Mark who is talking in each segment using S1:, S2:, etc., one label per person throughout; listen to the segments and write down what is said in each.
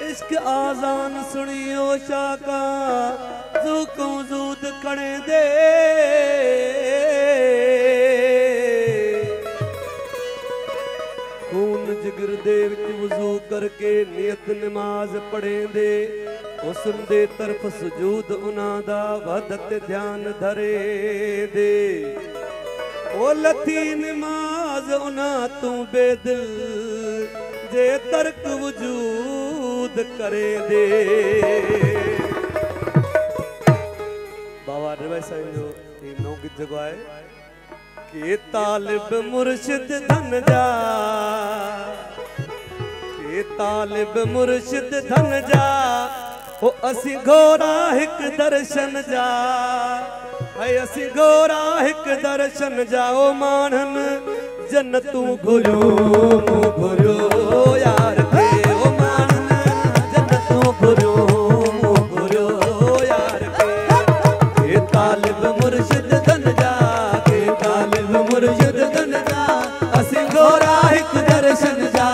S1: इश्क आजान सुनियो शाका जूको जूद कणे दे खून जिगर दे विच वजू करके नियत नमाज पढ़े दे उसम दे तरफ सुजूद उना दा वदत ध्यान धरे दे ओ लथी नमाज उना तू बेदिल जे तर्क वजूद करे दे। बाबा रवै साईं जो नौ की जगह है कि तालिब मुर्शिद धन जा कि तालिब मुर्शिद धन जा ओ असी घोरा हिक दर्शन जा है असी घोरा हिक दर्शन जाओ मानन जन्नतू घुरियो यार के ओ मानन जन्नतू घुरियो यार के तालिब मुर्शिद धन जा के तालिब मुर्शिद धन जा असी घोरा हिक दर्शन जा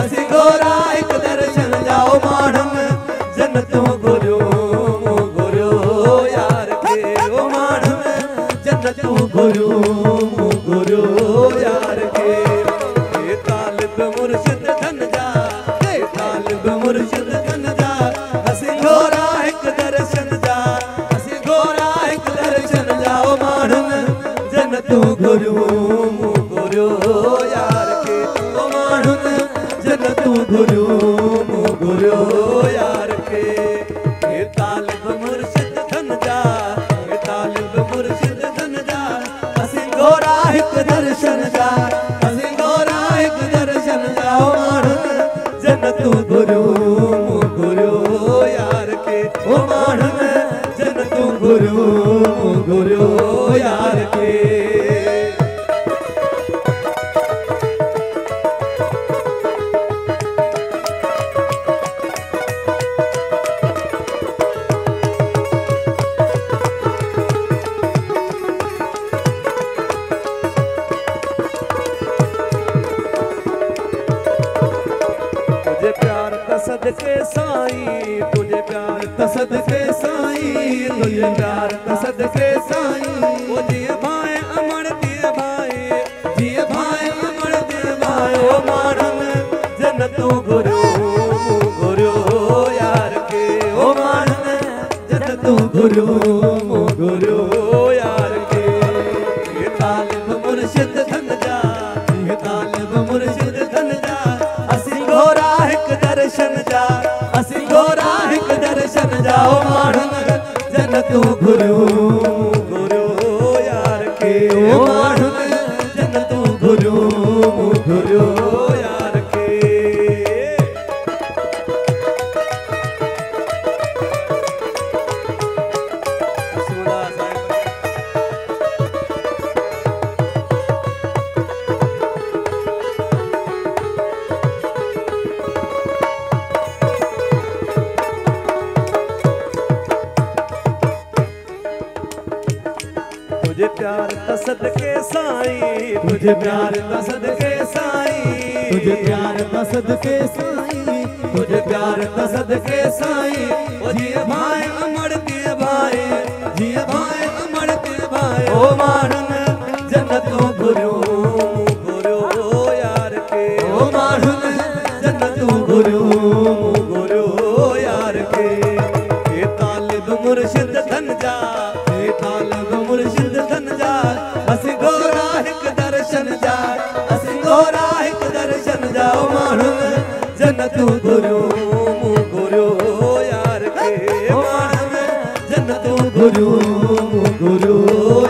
S1: असी घोरा हिक दर्शन जाओ मानन जन्नतू घुरियो यार के ओ मानन जन्नतू घुरियो यार के तालिब मुर्शिद धन जा तालिब मुर्शिद धन जा असी घोरा हिक दर्शन जा असी घोरा हिक दर्शन जाओ मानन जन्नतू घुरियो यार के ओ मानन जन्नतू घुरियो यार के तालिब मुर्शिद धन जा तालिब मुर्शिद धन जा असी घोरा हिक दर्शन जा असी घोरा हिक दर्शन जाओ मानन जन्नतू घुरियो यार के ओ मानन जन्नतू घुरियो यार के। तुझे प्यार तसदके साईं तुझे प्यार तसदके साईं तुझे प्यार तसदके साईं ओ जिए भाई अमर दिए भाई जिए भाई अमर दिए भाई ओ मानन जन्नतू घुरियो यार के ओ मानन जन्नतू घुरियो यार के तालिब मुर्शिद धन जा तालिब मुर्शिद धन जा असी घोरा हिक दर्शन जा असी घोरा हिक दर्शन जाओ मानन जन्नतू घुरियो यार के ओ मानन जन्नतू घुरियो यार के। तुझे प्यार तसदके साईं तुझे प्यार तसदके साईं तुझे प्यार तसदके साईं तुझे प्यार तसदके साईं ओ जिए भाई अमर दिए भाई जिए भाई अमर दिए भाई ओ मानन जन्नतू घुरियो यार के ओ मानन जन्नतू घुरियो यार के तालिब मुर्शिद धन जा तालिब मुर्शिद धन जा असी घोरा हिक दर्शन जा असी घोरा हिक दर्शन जाओ मानन जन्नतू घुरियो यार के मानन जन्नतू घुरियो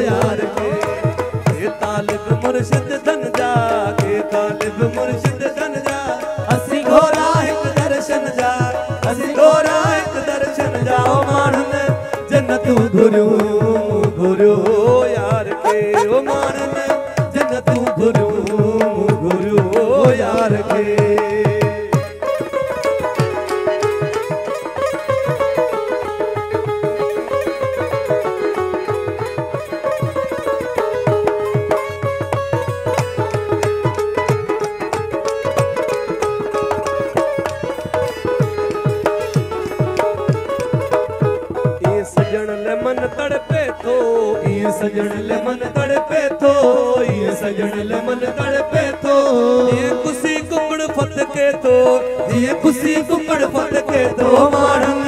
S1: यार के तालिब मुर्शिद धन जा के तालिब मुर्शिद धन जा असी घोरा हिक दर्शन जा असी घोरा हिक दर्शन जाओ मानन जन्नतू घुरियो यार के ओ मानन जन्नतू घुरियो यार के। ले मन तड़पे थो,
S2: ये सजन ले मन तड़पे थो, ये सजन ले मन तड़पे थो।
S1: ये कुसी कुकड़ फत के तो,
S2: ये कुसी कुकड़ फत के तो मारन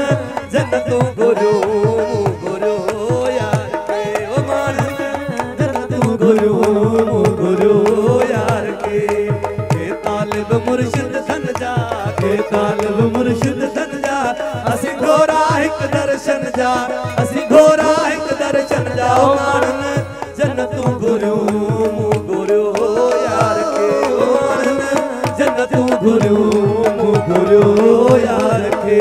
S1: जन्नत गुरु गुरु यार के ओ मारन
S2: जन्नत गुरु गुरु
S1: यार के तालिब मुर्शिद धन जा,
S2: के तालिब मुर्शिद धन जा। असी घोरा एक दर्शन जा, असी घोरा एक दर्शन जा। ओ मारन जन्नत गुरु
S1: गुरु यार के ओ मारन
S2: जन्नत गुरु गुरु यार के।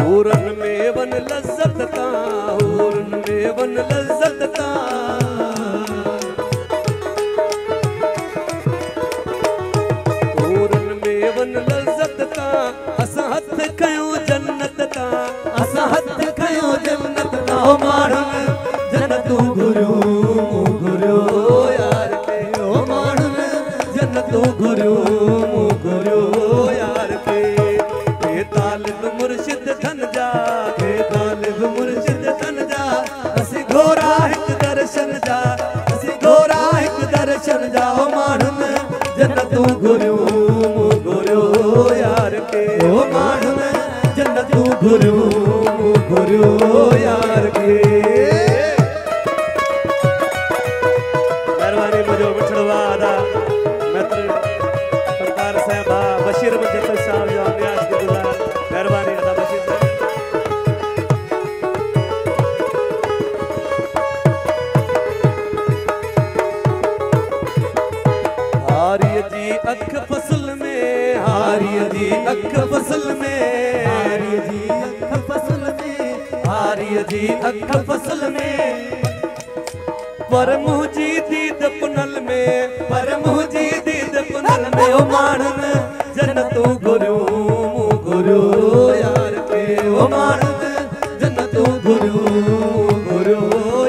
S1: हूरन में वन लज्जत ता, हूरन में वन लज्जत ता। हूरन में वन लज्जत ता, असां हथ कयूं जन्नत ता,
S2: असां हथ खयो जन्नत ता। ओ मारन जन्नत गुरु गुरु
S1: यार के
S2: ओ मारन जन्नत गुरु गुरु
S1: यार के तालिब मुर्शिद धन जा,
S2: के तालिब मुर्शिद धन जा। असी घोरा एक दर्शन जा, असी घोरा एक दर्शन जा। ओ मारन जन्नत गुरु गुरु
S1: यार के
S2: ओ मारन जन्नत गुरु गुरु यार के।
S1: मेहरबानी मुझे बिछड़वा दा मित्र सरकार साहब बशीर मुझे साहब जो न्याज के गुजार मेहरबानी अदा बशीर साहब। हारिय जी अख फसल में,
S2: हारिय जी अख फसल में, हारिय जी अख फसल में, हारिय जी अख फसल में।
S1: पर मुझी दीद पुनल में,
S2: पर मुझी दीद पुनल में। ओ मारन जन्नत गुरु गुरु यार के। ओ मारन जन्नत गुरु गुरु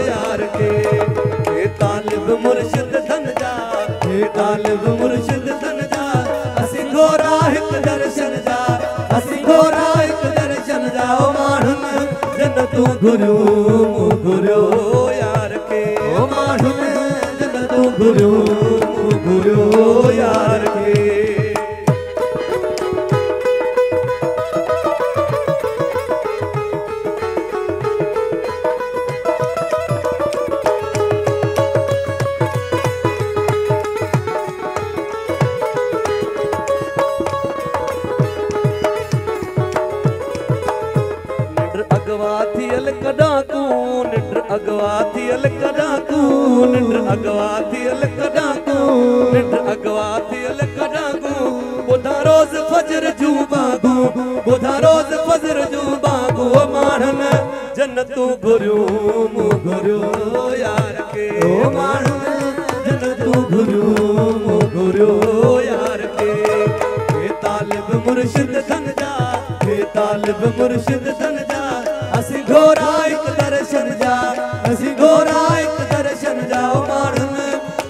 S2: यार के।
S1: तालिब मुर्शिद धन जा,
S2: तालिब मुर्शिद धन जा। असी घोरा एक दर्शन जा, असी घोरा एक दर्शन जा। ओ मारन जन्नत गुरु गुरु
S1: यार के
S2: ओ मारन जन्नत गुरु गुरु यार के।
S1: अगवा थियल कडाकू, निड्र अगवा थियल कडाकू, निड्र अगवा थियल कडाकू, निड्र अगवा थियल कडाकू। बुधा रोज फजर जू बागू, बुधा रोज फजर जू बागू। ओ मारन जन्नत गुरु गुरु यार के।
S2: ओ मारन जन्नत गुरु गुरु यार के।
S1: तालिब मुर्शिद धन जा,
S2: तालिब मुर्शिद धन जा। असी घोरा एक दर्शन जा, असी घोरा एक दर्शन जा। ओ मारन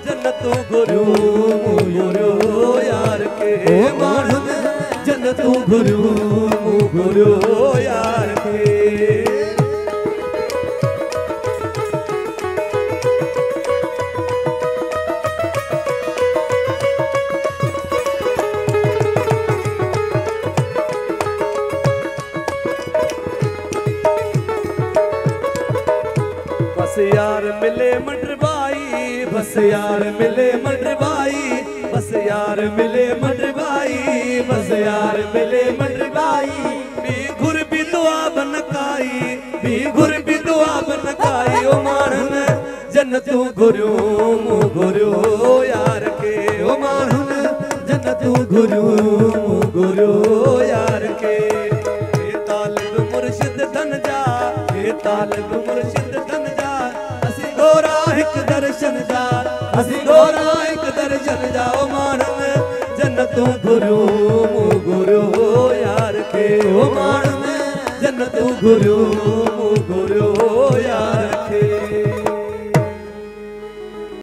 S2: जन्नत गुरु गुरु यार के। ओ मारन जन्नत गुरु गुरु यार के।
S1: बस यार मिले मडरबाई, बस यार मिले मडरबाई, बस यार मिले मडरबाई,
S2: बस यार मिले मडरबाई।
S1: भी घुर भी दुआ बनकाई,
S2: भी घुर भी दुआ बनकाई। ओ मारन जन्नत गुरु गुरु यार के। ओ मारन जन्नत गुरु गुरु यार के।
S1: तालिब मुर्शिद धन जा,
S2: तालिब मुर्शिद धन जा। असी घोरा एक दर्शन जा, असी घोरा एक दर्शन जा। ओ मारन जन्नत जन्नतू गुरु गुरु यार के ओ माण में जन्नतू गुरु यार